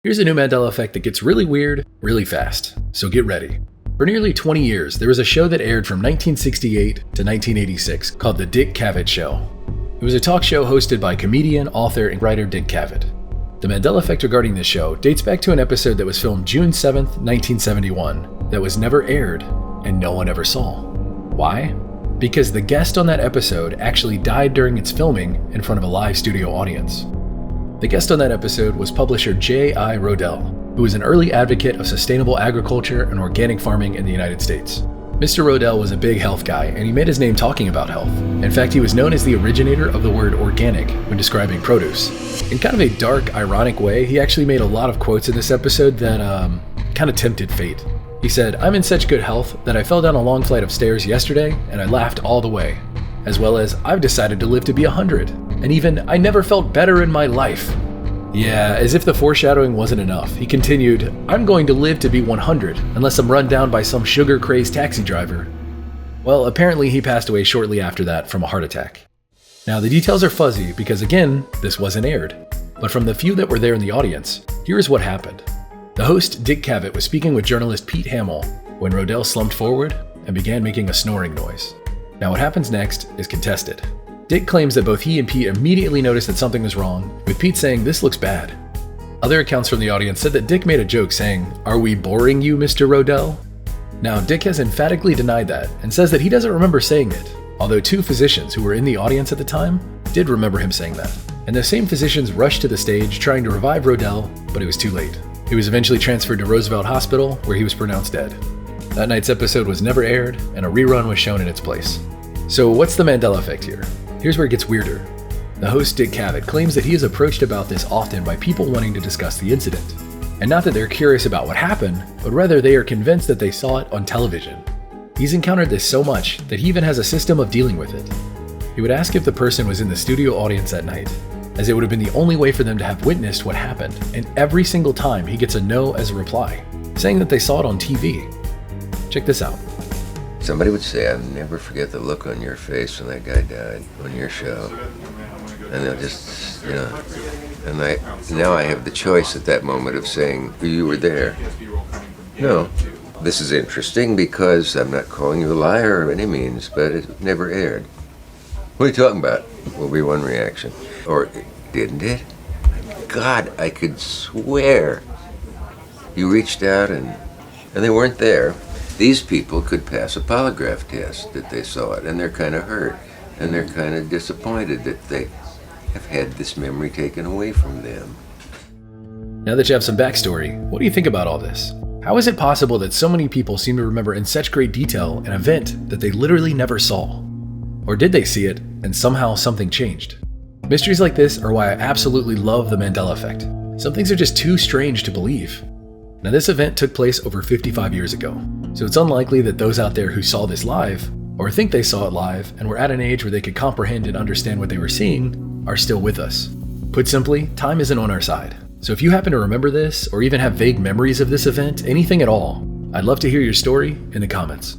Here's a new Mandela effect that gets really weird, really fast. So get ready. For nearly 20 years, there was a show that aired from 1968 to 1986 called The Dick Cavett Show. It was a talk show hosted by comedian, author, and writer Dick Cavett. The Mandela effect regarding this show dates back to an episode that was filmed June 7th, 1971, that was never aired and no one ever saw. Why? Because the guest on that episode actually died during its filming in front of a live studio audience. The guest on that episode was publisher J.I. Rodell, who was an early advocate of sustainable agriculture and organic farming in the United States. Mr. Rodell was a big health guy, and he made his name talking about health. In fact, he was known as the originator of the word organic when describing produce. In kind of a dark, ironic way, he actually made a lot of quotes in this episode that kind of tempted fate. He said, "I'm in such good health that I fell down a long flight of stairs yesterday and I laughed all the way." As well as, "I've decided to live to be 100. And even, I never felt better in my life." Yeah, as if the foreshadowing wasn't enough, he continued, "I'm going to live to be 100 unless I'm run down by some sugar-crazed taxi driver." Well, apparently he passed away shortly after that from a heart attack. Now, the details are fuzzy because, again, this wasn't aired. But from the few that were there in the audience, here's what happened. The host, Dick Cavett, was speaking with journalist Pete Hamill when Rodell slumped forward and began making a snoring noise. Now, what happens next is contested. Dick claims that both he and Pete immediately noticed that something was wrong, with Pete saying, "This looks bad." Other accounts from the audience said that Dick made a joke saying, "Are we boring you, Mr. Rodell?" Now, Dick has emphatically denied that and says that he doesn't remember saying it, although two physicians who were in the audience at the time did remember him saying that. And the same physicians rushed to the stage trying to revive Rodell, but it was too late. He was eventually transferred to Roosevelt Hospital, where he was pronounced dead. That night's episode was never aired, and a rerun was shown in its place. So what's the Mandela effect here? Here's where it gets weirder. The host, Dick Cavett, claims that he is approached about this often by people wanting to discuss the incident. And not that they're curious about what happened, but rather they are convinced that they saw it on television. He's encountered this so much that he even has a system of dealing with it. He would ask if the person was in the studio audience that night, as it would have been the only way for them to have witnessed what happened, and every single time he gets a no as a reply, saying that they saw it on TV. Check this out. Somebody would say, "I'll never forget the look on your face when that guy died on your show." And they'll just, and now I have the choice at that moment of saying, "You were there." No, this is interesting because I'm not calling you a liar or any means, but it never aired. What are you talking about? Will be one reaction. Or, didn't it? God, I could swear you reached out and they weren't there. These people could pass a polygraph test that they saw it, and they're kind of hurt, and they're kind of disappointed that they have had this memory taken away from them. Now that you have some backstory, what do you think about all this? How is it possible that so many people seem to remember in such great detail an event that they literally never saw? Or did they see it, and somehow something changed? Mysteries like this are why I absolutely love the Mandela effect. Some things are just too strange to believe. Now, this event took place over 55 years ago, so it's unlikely that those out there who saw this live, or think they saw it live, and were at an age where they could comprehend and understand what they were seeing, are still with us. Put simply, time isn't on our side. So if you happen to remember this, or even have vague memories of this event, anything at all, I'd love to hear your story in the comments.